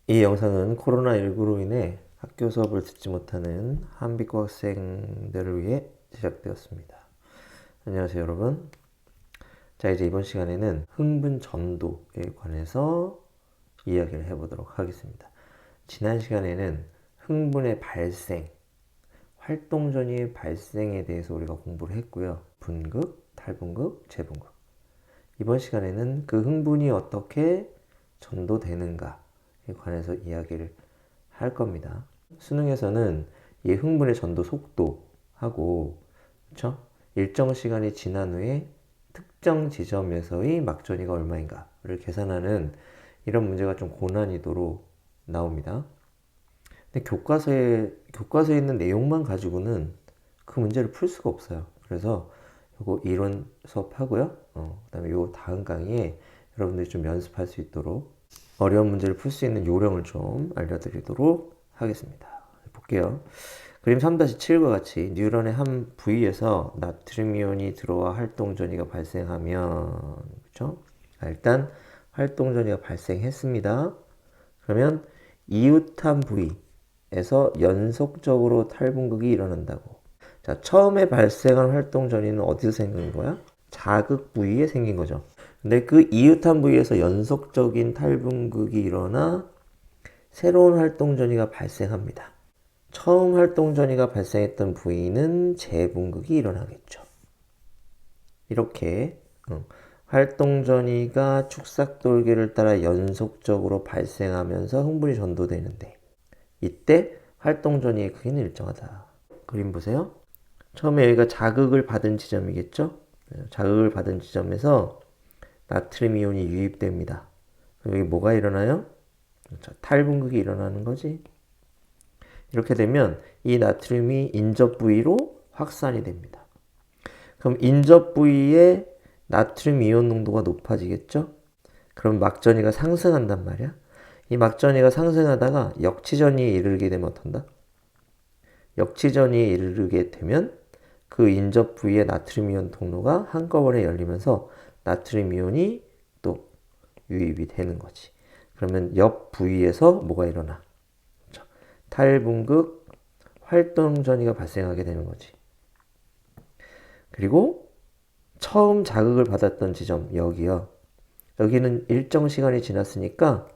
이 영상은 코로나19로 인해 학교 수업을 듣지 못하는 한비과 학생들을 위해 제작되었습니다. 안녕하세요, 여러분. 자, 이제 이번 시간에는 흥분 전도에 관해서 이야기를 해보도록 하겠습니다. 지난 시간에는 흥분의 발생, 활동 전이의 발생에 대해서 우리가 공부를 했고요. 분극, 탈분극, 재분극. 이번 시간에는 그 흥분이 어떻게 전도되는가에 관해서 이야기를 할 겁니다. 수능에서는 이 흥분의 전도 속도하고, 그쵸? 일정 시간이 지난 후에 특정 지점에서의 막전이가 얼마인가를 계산하는 이런 문제가 좀 고난이도로 나옵니다. 근데 교과서에 있는 내용만 가지고는 그 문제를 풀 수가 없어요. 그래서 요거 이론 수업하고요. 그다음에 요 다음 강의에 여러분들이 좀 연습할 수 있도록 어려운 문제를 풀 수 있는 요령을 좀 알려드리도록 하겠습니다. 볼게요. 그림 3-7과 같이 뉴런의 한 부위에서 나트륨 이온이 들어와 활동 전이가 발생하면, 그렇죠? 일단 활동 전이가 발생했습니다. 그러면 이웃한 부위에서 연속적으로 탈분극이 일어난다고. 자, 처음에 발생한 활동 전이는 어디서 생긴 거야? 자극 부위에 생긴 거죠. 근데 그 이웃한 부위에서 연속적인 탈분극이 일어나 새로운 활동 전이가 발생합니다. 처음 활동 전이가 발생했던 부위는 재분극이 일어나겠죠. 이렇게 활동 전이가 축삭돌기를 따라 연속적으로 발생하면서 흥분이 전도되는데, 이때 활동 전이의 크기는 일정하다. 그림 보세요. 처음에 여기가 자극을 받은 지점이겠죠? 자극을 받은 지점에서 나트륨 이온이 유입됩니다. 여기 뭐가 일어나요? 그렇죠. 탈분극이 일어나는 거지. 이렇게 되면 이 나트륨이 인접 부위로 확산이 됩니다. 그럼 인접 부위에 나트륨 이온 농도가 높아지겠죠? 그럼 막전이가 상승한단 말이야. 이 막전이가 상승하다가 역치전이에 이르게 되면 어떤다? 역치전이에 이르게 되면 그 인접 부위의 나트륨 이온 통로가 한꺼번에 열리면서 나트륨 이온이 또 유입이 되는 거지. 그러면 옆 부위에서 뭐가 일어나? 탈분극 활동 전이가 발생하게 되는 거지. 그리고 처음 자극을 받았던 지점, 여기요. 여기는 일정 시간이 지났으니까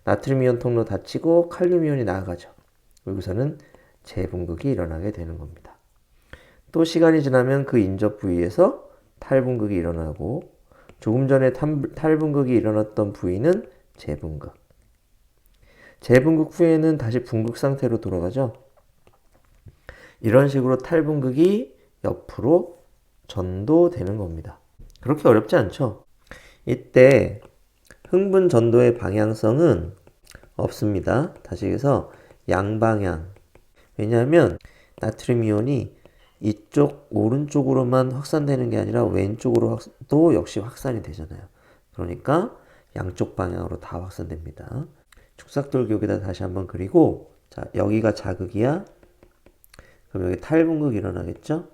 나트륨 이온 통로 닫히고 칼륨 이온이 나아가죠. 여기서는 재분극이 일어나게 되는 겁니다. 또 시간이 지나면 그 인접 부위에서 탈분극이 일어나고, 조금 전에 탈분극이 일어났던 부위는 재분극. 재분극 후에는 다시 분극 상태로 돌아가죠. 이런 식으로 탈분극이 옆으로 전도되는 겁니다. 그렇게 어렵지 않죠? 이때 흥분 전도의 방향성은 없습니다. 다시 해서 양방향. 왜냐하면 나트륨 이온이 이쪽 오른쪽으로만 확산되는 게 아니라 왼쪽으로도 역시 확산이 되잖아요. 그러니까 양쪽 방향으로 다 확산됩니다. 축삭돌기 여기다 다시 한번 그리고, 자, 여기가 자극이야. 그럼 여기 탈분극이 일어나겠죠?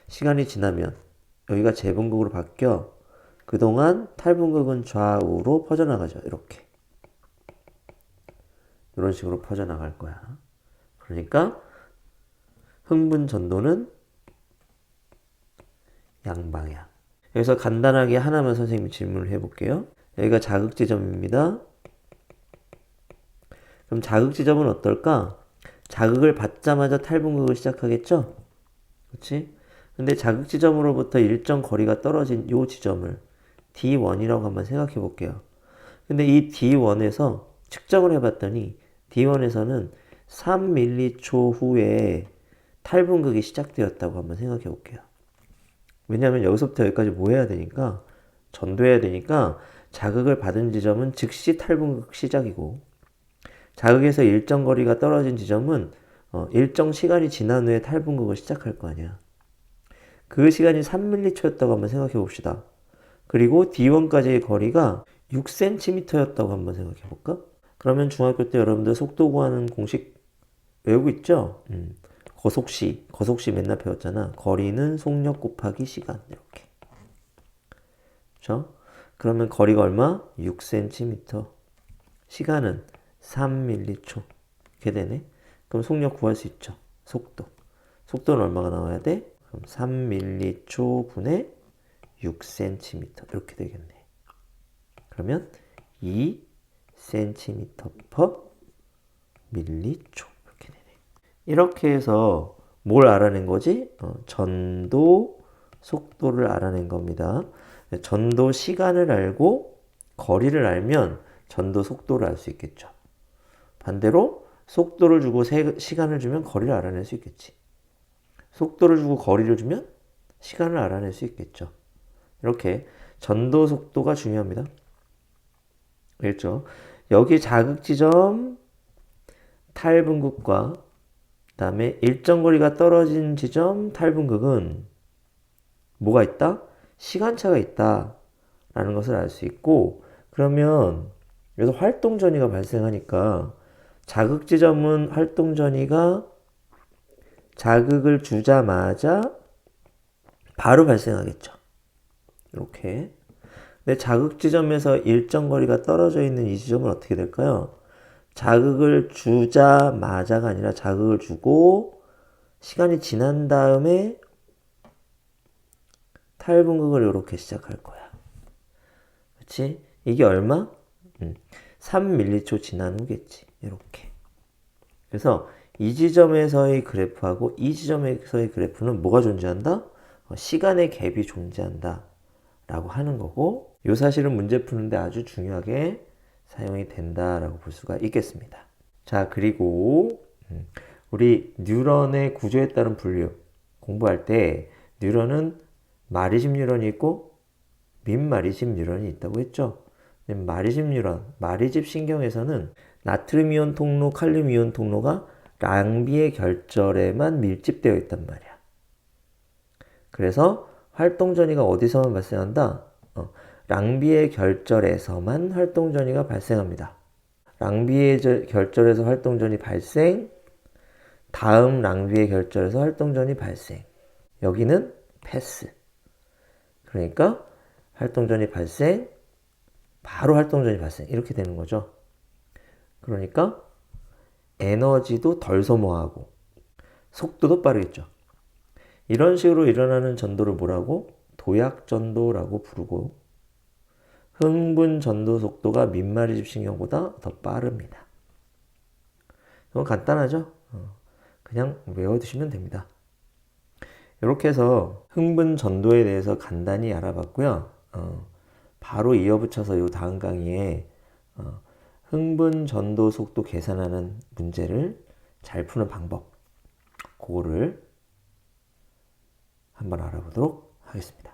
시간이 지나면 여기가 재분극으로 바뀌어 그동안 탈분극은 좌우로 퍼져나가죠. 이렇게. 이런 식으로 퍼져나갈 거야. 그러니까 흥분 전도는 양방향. 여기서 간단하게 하나만 선생님이 질문을 해볼게요. 여기가 자극 지점입니다. 그럼 자극 지점은 어떨까? 자극을 받자마자 탈분극을 시작하겠죠? 그렇지? 근데 자극 지점으로부터 일정 거리가 떨어진 이 지점을 D1이라고 한번 생각해 볼게요. 근데 이 D1에서 측정을 해봤더니 D1에서는 3m초 후에 탈분극이 시작되었다고 한번 생각해 볼게요. 왜냐하면 여기서부터 여기까지 뭐 해야 되니까, 전도해야 되니까 자극을 받은 지점은 즉시 탈분극 시작이고, 자극에서 일정 거리가 떨어진 지점은 일정 시간이 지난 후에 탈분극을 시작할 거 아니야. 그 시간이 3m초였다고 한번 생각해 봅시다. 그리고 D1까지의 거리가 6cm였다고 한번 생각해 볼까? 그러면 중학교 때 여러분들 속도 구하는 공식 외우고 있죠? 거속시 맨날 배웠잖아. 거리는 속력 곱하기 시간. 이렇게. 그렇죠? 그러면 거리가 얼마? 6cm. 시간은 3m초. 이렇게 되네. 그럼 속력 구할 수 있죠. 속도. 속도는 얼마가 나와야 돼? 그럼 3m초 분의 6cm. 이렇게 되겠네. 그러면 2cm per 밀리초. 이렇게 되네. 이렇게 해서 뭘 알아낸 거지? 전도 속도를 알아낸 겁니다. 전도 시간을 알고 거리를 알면 전도 속도를 알 수 있겠죠. 반대로 속도를 주고 시간을 주면 거리를 알아낼 수 있겠지. 속도를 주고 거리를 주면 시간을 알아낼 수 있겠죠. 이렇게 전도 속도가 중요합니다. 알겠죠? 여기 자극 지점 탈분극과 그다음에 일정 거리가 떨어진 지점 탈분극은 뭐가 있다? 시간차가 있다라는 것을 알 수 있고, 그러면 여기서 활동 전이가 발생하니까 자극 지점은 활동 전이가 자극을 주자마자 바로 발생하겠죠. 이렇게. 근데 자극 지점에서 일정 거리가 떨어져 있는 이 지점은 어떻게 될까요? 자극을 주자마자가 아니라 자극을 주고 시간이 지난 다음에 탈분극을 이렇게 시작할 거야. 그렇지? 이게 얼마? 3m초 지난 후겠지. 이렇게. 그래서 이 지점에서의 그래프하고 이 지점에서의 그래프는 뭐가 존재한다? 시간의 갭이 존재한다 라고 하는 거고, 이 사실은 문제 푸는데 아주 중요하게 사용이 된다라고 볼 수가 있겠습니다. 자, 그리고 우리 뉴런의 구조에 따른 분류 공부할 때 뉴런은 마리집 뉴런이 있고 민마리집 뉴런이 있다고 했죠. 마리집 뉴런, 마리집 신경에서는 나트륨 이온 통로, 칼륨 이온 통로가 랑비의 결절에만 밀집되어 있단 말이야. 그래서 활동 전이가 어디서만 발생한다? 랑비의 결절에서만 활동 전이가 발생합니다. 랑비의 결절에서 활동 전이 발생, 다음 랑비의 결절에서 활동 전이 발생. 여기는 패스. 그러니까 활동 전이 발생, 바로 활동 전이 발생. 이렇게 되는 거죠. 그러니까 에너지도 덜 소모하고 속도도 빠르겠죠. 이런 식으로 일어나는 전도를 뭐라고? 도약 전도라고 부르고, 흥분 전도 속도가 민마리집 신경보다 더 빠릅니다. 이건 간단하죠? 그냥 외워두시면 됩니다. 이렇게 해서 흥분 전도에 대해서 간단히 알아봤고요. 바로 이어붙여서 이 다음 강의에 흥분 전도 속도 계산하는 문제를 잘 푸는 방법, 그거를 한번 알아보도록 하겠습니다.